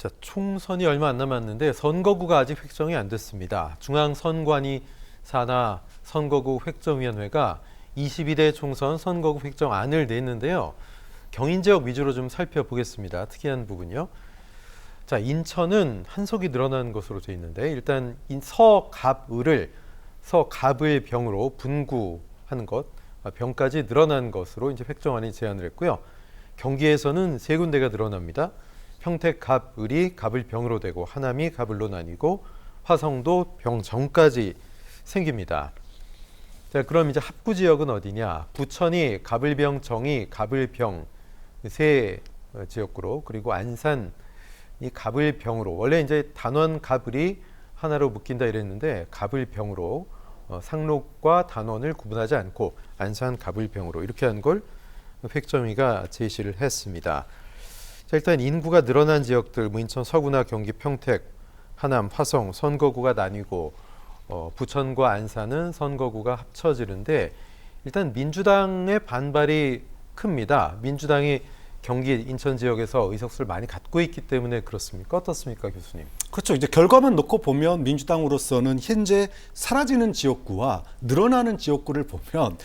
자, 총선이 얼마 안 남았는데 선거구가 아직 획정이 안 됐습니다. 중앙선관위 산하 선거구 획정위원회가 22대 총선 선거구 획정안을 냈는데요. 경인 지역 위주로 좀 살펴보겠습니다. 특이한 부분요. 자, 인천은 한석이 늘어난 것으로 되어 있는데 일단 서갑을 병으로 분구하는 것, 병까지 늘어난 것으로 이제 획정안이 제안을 했고요. 경기에서는 세 군데가 늘어납니다. 평택 갑을이 갑을 병으로 되고 하남이 갑을로 나뉘고 화성도 병정까지 생깁니다. 자, 그럼 이제 합구 지역은 어디냐? 부천이 갑을병, 정이 갑을병 세 지역구로, 그리고 안산이 갑을병으로, 원래 이제 단원 갑을이 하나로 묶인다 이랬는데 갑을병으로 상록과 단원을 구분하지 않고 안산 갑을병으로 이렇게 한 걸 획정위가 제시를 했습니다. 자, 일단 인구가 늘어난 지역들, 인천 서구나 경기 평택, 하남, 화성 선거구가 나뉘고 부천과 안산은 선거구가 합쳐지는데 일단 민주당의 반발이 큽니다. 민주당이 경기 인천 지역에서 의석수를 많이 갖고 있기 때문에 그렇습니까? 어떻습니까, 교수님? 그렇죠. 이제 결과만 놓고 보면 민주당으로서는 현재 사라지는 지역구와 늘어나는 지역구를 보면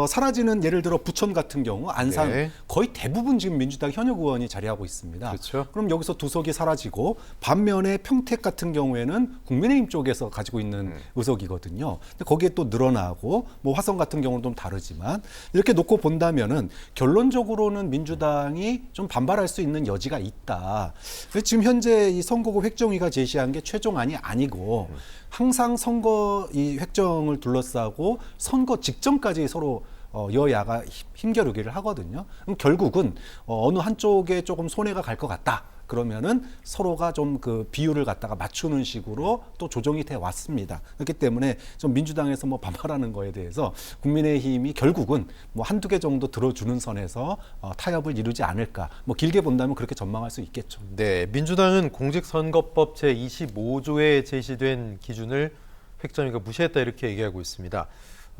사라지는 예를 들어 부천 같은 경우 안산 네. 거의 대부분 지금 민주당 현역 의원이 자리하고 있습니다. 그렇죠. 그럼 여기서 두석이 사라지고 반면에 평택 같은 경우에는 국민의힘 쪽에서 가지고 있는 의석이거든요. 근데 거기에 또 늘어나고 뭐 화성 같은 경우는 좀 다르지만 이렇게 놓고 본다면은 결론적으로는 민주당이 좀 반발할 수 있는 여지가 있다. 그래서 지금 현재 이 선거구 획정위가 제시한 게 최종안이 아니고 항상 선거 이 획정을 둘러싸고 선거 직전까지 서로 여야가 힘겨루기를 하거든요. 그럼 결국은 어느 한쪽에 조금 손해가 갈 것 같다. 그러면은 서로가 좀 그 비율을 갖다가 맞추는 식으로 또 조정이 돼 왔습니다. 그렇기 때문에 좀 민주당에서 뭐 반발하는 거에 대해서 국민의힘이 결국은 뭐 한두 개 정도 들어주는 선에서 타협을 이루지 않을까. 뭐 길게 본다면 그렇게 전망할 수 있겠죠. 네, 민주당은 공직선거법 제25조에 제시된 기준을 획정위가 무시했다 이렇게 얘기하고 있습니다.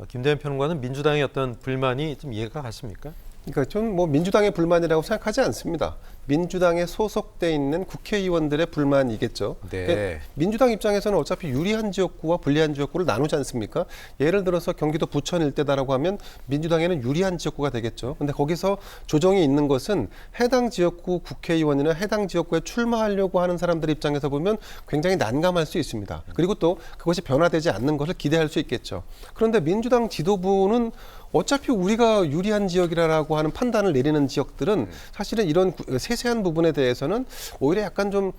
김대현 평론가는 민주당의 어떤 불만이 좀 이해가 가십니까? 그러니까 좀 뭐 민주당의 불만이라고 생각하지 않습니다. 민주당에 소속돼 있는 국회의원들의 불만이겠죠. 네. 그러니까 민주당 입장에서는 어차피 유리한 지역구와 불리한 지역구를 나누지 않습니까? 예를 들어서 경기도 부천 일대다라고 하면 민주당에는 유리한 지역구가 되겠죠. 근데 거기서 조정이 있는 것은 해당 지역구 국회의원이나 해당 지역구에 출마하려고 하는 사람들 입장에서 보면 굉장히 난감할 수 있습니다. 그리고 또 그것이 변화되지 않는 것을 기대할 수 있겠죠. 그런데 민주당 지도부는 어차피 우리가 유리한 지역이라고 하는 판단을 내리는 지역들은 사실은 이런 세세한 부분에 대해서는 오히려 약간 좀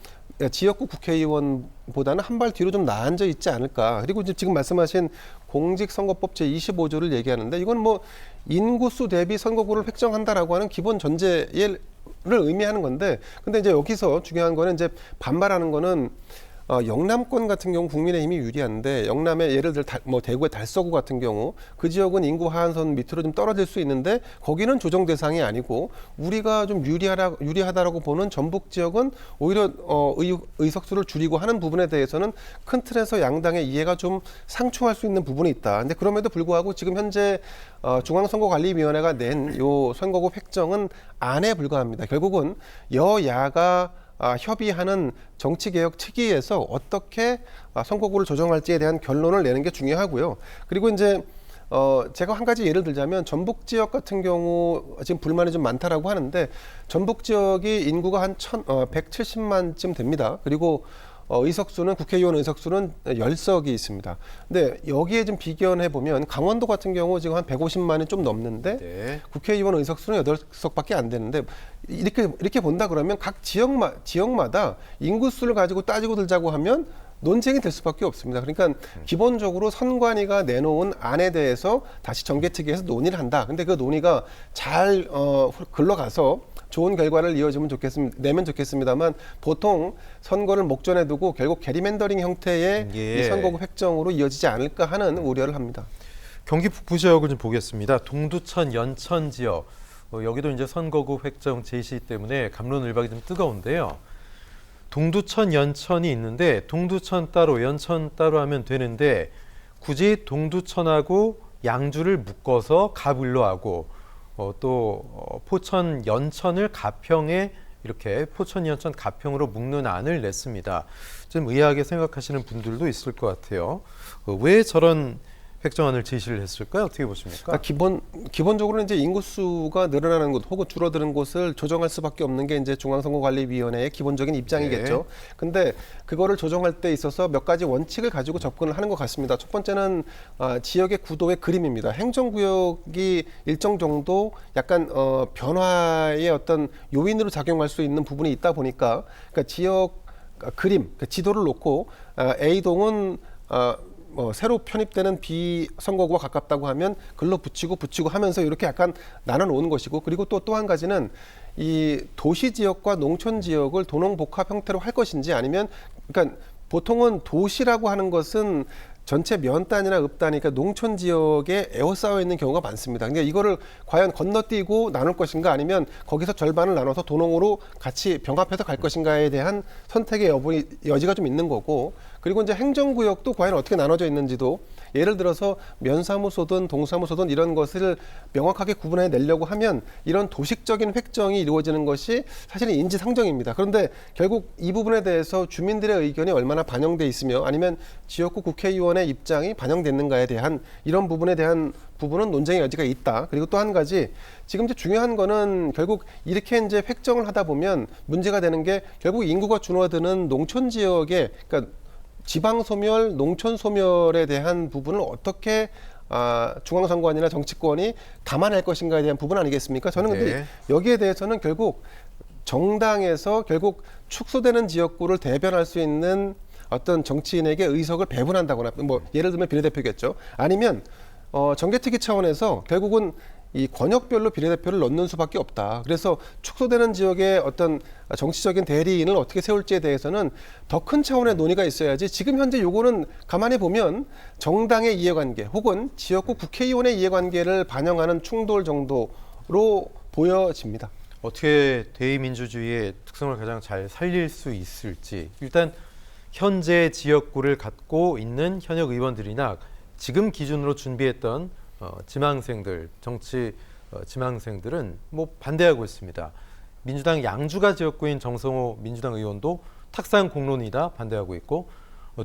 지역구 국회의원보다는 한 발 뒤로 좀 나앉아 있지 않을까. 그리고 지금 말씀하신 공직선거법 제25조를 얘기하는데 이건 뭐 인구수 대비 선거구를 획정한다라고 하는 기본 전제를 의미하는 건데, 근데 이제 여기서 중요한 거는 이제 반발하는 거는 영남권 같은 경우 국민의힘이 유리한데 영남의 예를 들어 뭐 대구의 달서구 같은 경우 그 지역은 인구 하한선 밑으로 좀 떨어질 수 있는데 거기는 조정 대상이 아니고 우리가 좀 유리하다라고 보는 전북 지역은 오히려 의석수를 줄이고 하는 부분에 대해서는 큰 틀에서 양당의 이해가 좀 상충할 수 있는 부분이 있다. 근데 그럼에도 불구하고 지금 현재 중앙선거관리위원회가 낸 요 선거구 획정은 안에 불과합니다. 결국은 여야가 협의하는 정치개혁 특위에서 어떻게 선거구를 조정할지에 대한 결론을 내는 게 중요하고요. 그리고 이제 제가 한 가지 예를 들자면 전북 지역 같은 경우 지금 불만이 좀 많다라고 하는데 전북 지역이 인구가 한 170만쯤 됩니다. 그리고 의석수는 국회의원 의석수는 10석이 있습니다. 근데 여기에 좀 비견해 보면 강원도 같은 경우 지금 한 150만이 좀 넘는데 네. 국회의원 의석수는 8석밖에 안 되는데 이렇게 본다 그러면 각 지역마다 인구수를 가지고 따지고 들자고 하면 논쟁이 될 수밖에 없습니다. 그러니까 기본적으로 선관위가 내놓은 안에 대해서 다시 정개특위에서 논의를 한다. 근데 그 논의가 잘 흘러가서 좋은 결과를 내면 좋겠습니다만 보통 선거를 목전에 두고 결국 게리맨더링 형태의 이 선거구 획정으로 이어지지 않을까 하는 우려를 합니다. 경기 북부 지역을 좀 보겠습니다. 동두천, 연천 지역 여기도 이제 선거구 획정 제시 때문에 갑론을박이 좀 뜨거운데요. 동두천, 연천이 있는데 동두천 따로, 연천 따로 하면 되는데 굳이 동두천하고 양주를 묶어서 갑을로 하고 또 포천, 연천을 가평에 이렇게 포천, 연천, 가평으로 묶는 안을 냈습니다. 좀 의아하게 생각하시는 분들도 있을 것 같아요. 왜 저런 획정안을 제시를 했을까요? 어떻게 보십니까? 기본적으로 이제 인구수가 늘어나는 곳 혹은 줄어드는 곳을 조정할 수밖에 없는 게 이제 중앙선거관리위원회의 기본적인 입장이겠죠. 네. 근데 그거를 조정할 때 있어서 몇 가지 원칙을 가지고 접근을 하는 것 같습니다. 첫 번째는 지역의 구도의 그림입니다. 행정구역이 일정 정도 약간 변화의 어떤 요인으로 작용할 수 있는 부분이 있다 보니까 그러니까 지역 그림, 그 지도를 놓고 A동은 새로 편입되는 B 선거구와 가깝다고 하면 글로 붙이고 하면서 이렇게 약간 나눠 놓은 것이고, 그리고 또 한 가지는 이 도시 지역과 농촌 지역을 도농복합 형태로 할 것인지, 아니면 그러니까 보통은 도시라고 하는 것은 전체 면 단위나 읍 단위, 그러니까 농촌 지역에 에워싸여 있는 경우가 많습니다. 그러니까 이거를 과연 건너뛰고 나눌 것인가, 아니면 거기서 절반을 나눠서 도농으로 같이 병합해서 갈 것인가에 대한 선택의 여지가 좀 있는 거고, 그리고 이제 행정구역도 과연 어떻게 나눠져 있는지도, 예를 들어서 면사무소든 동사무소든 이런 것을 명확하게 구분해 내려고 하면 이런 도식적인 획정이 이루어지는 것이 사실은 인지상정입니다. 그런데 결국 이 부분에 대해서 주민들의 의견이 얼마나 반영돼 있으며 아니면 지역구 국회의원의 입장이 반영됐는가에 대한 이런 부분에 대한 부분은 논쟁의 여지가 있다. 그리고 또 한 가지, 지금 이제 중요한 거는 결국 이렇게 이제 획정을 하다 보면 문제가 되는 게 결국 인구가 줄어드는 농촌 지역에, 그러니까 지방 소멸, 농촌 소멸에 대한 부분을 어떻게 중앙선관위나 정치권이 감안할 것인가에 대한 부분 아니겠습니까? 저는 근데 네. 여기에 대해서는 결국 정당에서 결국 축소되는 지역구를 대변할 수 있는 어떤 정치인에게 의석을 배분한다거나, 뭐 예를 들면 비례대표겠죠. 아니면 정개특위 차원에서 결국은 이 권역별로 비례대표를 넣는 수밖에 없다. 그래서 축소되는 지역의 어떤 정치적인 대리인을 어떻게 세울지에 대해서는 더 큰 차원의 논의가 있어야지, 지금 현재 요거는 가만히 보면 정당의 이해관계 혹은 지역구 국회의원의 이해관계를 반영하는 충돌 정도로 보여집니다. 어떻게 대의민주주의의 특성을 가장 잘 살릴 수 있을지, 일단 현재 지역구를 갖고 있는 현역 의원들이나 지금 기준으로 준비했던 지망생들, 정치 지망생들은 뭐 반대하고 있습니다. 민주당 양주가 지역구인 정성호 민주당 의원도 탁상 공론이다 반대하고 있고,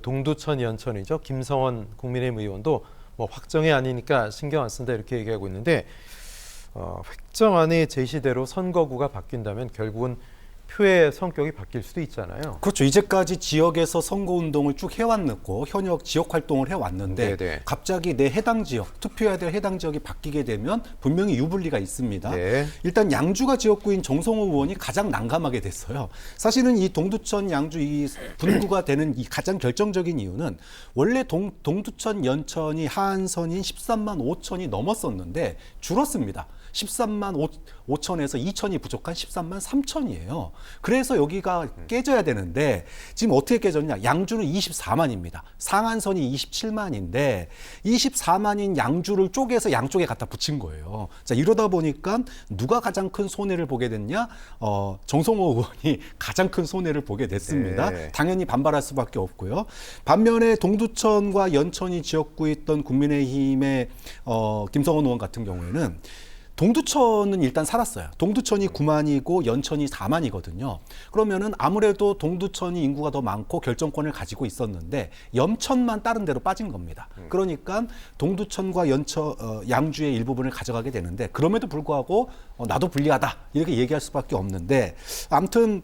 동두천 연천이죠, 김성원 국민의힘 의원도 뭐 확정이 아니니까 신경 안 쓴다 이렇게 얘기하고 있는데, 획정안의 제시대로 선거구가 바뀐다면 결국은 표의 성격이 바뀔 수도 있잖아요. 그렇죠. 이제까지 지역에서 선거운동을 쭉 해왔고 현역 지역 활동을 해왔는데 네네. 갑자기 내 해당 지역, 투표해야 될 해당 지역이 바뀌게 되면 분명히 유불리가 있습니다. 네. 일단 양주가 지역구인 정성호 의원이 가장 난감하게 됐어요. 사실은 이 동두천 양주 이 분구가 되는 이 가장 결정적인 이유는 원래 동두천 연천이 하한선인 13만 5천이 넘었었는데 줄었습니다. 13만 5천에서 2천이 부족한 13만 3천이에요. 그래서 여기가 깨져야 되는데 지금 어떻게 깨졌냐? 양주는 24만입니다. 상한선이 27만인데 24만인 양주를 쪼개서 양쪽에 갖다 붙인 거예요. 자, 이러다 보니까 누가 가장 큰 손해를 보게 됐냐? 정성호 의원이 가장 큰 손해를 보게 됐습니다. 네. 당연히 반발할 수밖에 없고요. 반면에 동두천과 연천이 지역구에 있던 국민의힘의 김성원 의원 같은 경우에는 동두천은 일단 살았어요. 동두천이 9만이고 연천이 4만이거든요. 그러면은 아무래도 동두천이 인구가 더 많고 결정권을 가지고 있었는데 연천만 다른 데로 빠진 겁니다. 그러니까 동두천과 양주의 일부분을 가져가게 되는데, 그럼에도 불구하고 나도 불리하다 이렇게 얘기할 수밖에 없는데, 아무튼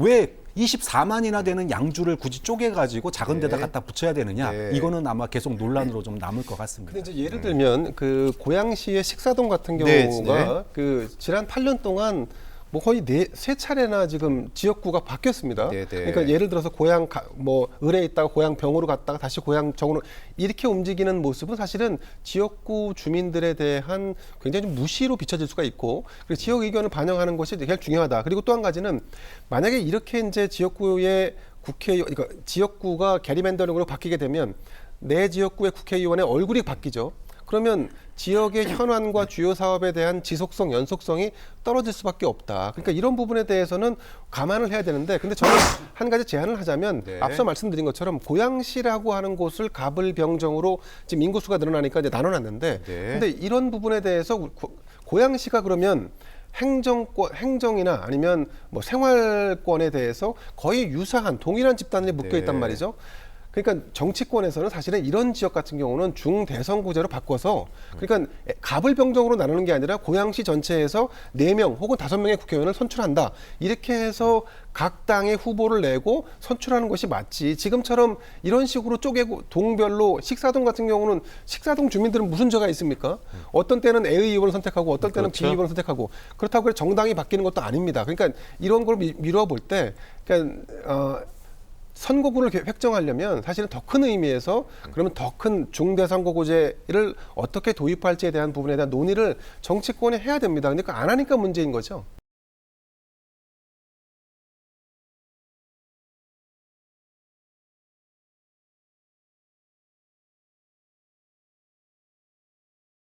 왜 24만이나 되는 양주를 굳이 쪼개가지고 작은 데다 네. 갖다 붙여야 되느냐, 네. 이거는 아마 계속 논란으로 좀 남을 것 같습니다. 근데 이제 예를 들면 그 고양시의 식사동 같은 네, 경우가 네. 그 지난 8년 동안 뭐 거의 세 차례나 지금 지역구가 바뀌었습니다. 네, 네. 그러니까 예를 들어서 고양 뭐 을에 있다가 고양 병으로 갔다가 다시 고양 정으로 이렇게 움직이는 모습은 사실은 지역구 주민들에 대한 굉장히 좀 무시로 비춰질 수가 있고, 그리고 지역 의견을 반영하는 것이 되게 중요하다. 그리고 또 한 가지는 만약에 이렇게 이제 지역구의 그러니까 지역구가 게리맨더링으로 바뀌게 되면 내 지역구의 국회의원의 얼굴이 바뀌죠. 그러면 지역의 현안과 주요 사업에 대한 지속성, 연속성이 떨어질 수밖에 없다. 그러니까 이런 부분에 대해서는 감안을 해야 되는데, 근데 저는 한 가지 제안을 하자면 네. 앞서 말씀드린 것처럼 고양시라고 하는 곳을 갑을병정으로 지금 인구수가 늘어나니까 이제 나눠놨는데, 네. 근데 이런 부분에 대해서 고양시가 그러면 행정이나 아니면 뭐 생활권에 대해서 거의 유사한 동일한 집단이 묶여 있단 네. 말이죠. 그러니까 정치권에서는 사실은 이런 지역 같은 경우는 중대선구제로 바꿔서 그러니까 갑을 병정으로 나누는 게 아니라 고양시 전체에서 4명 혹은 5명의 국회의원을 선출한다. 이렇게 해서 각 당의 후보를 내고 선출하는 것이 맞지. 지금처럼 이런 식으로 쪼개고 동별로 식사동 같은 경우는 식사동 주민들은 무슨 죄가 있습니까? 어떤 때는 A의 의원을 선택하고 어떤 때는 그렇죠. B의 의원을 선택하고 그렇다고 해서 정당이 바뀌는 것도 아닙니다. 그러니까 이런 걸 미루어 볼 때 그러니까 선거구를 획정하려면 사실은 더 큰 의미에서 그러면 더 큰 중대선거구제를 어떻게 도입할지에 대한 부분에 대한 논의를 정치권이 해야 됩니다. 근데 그 안 하니까 문제인 거죠.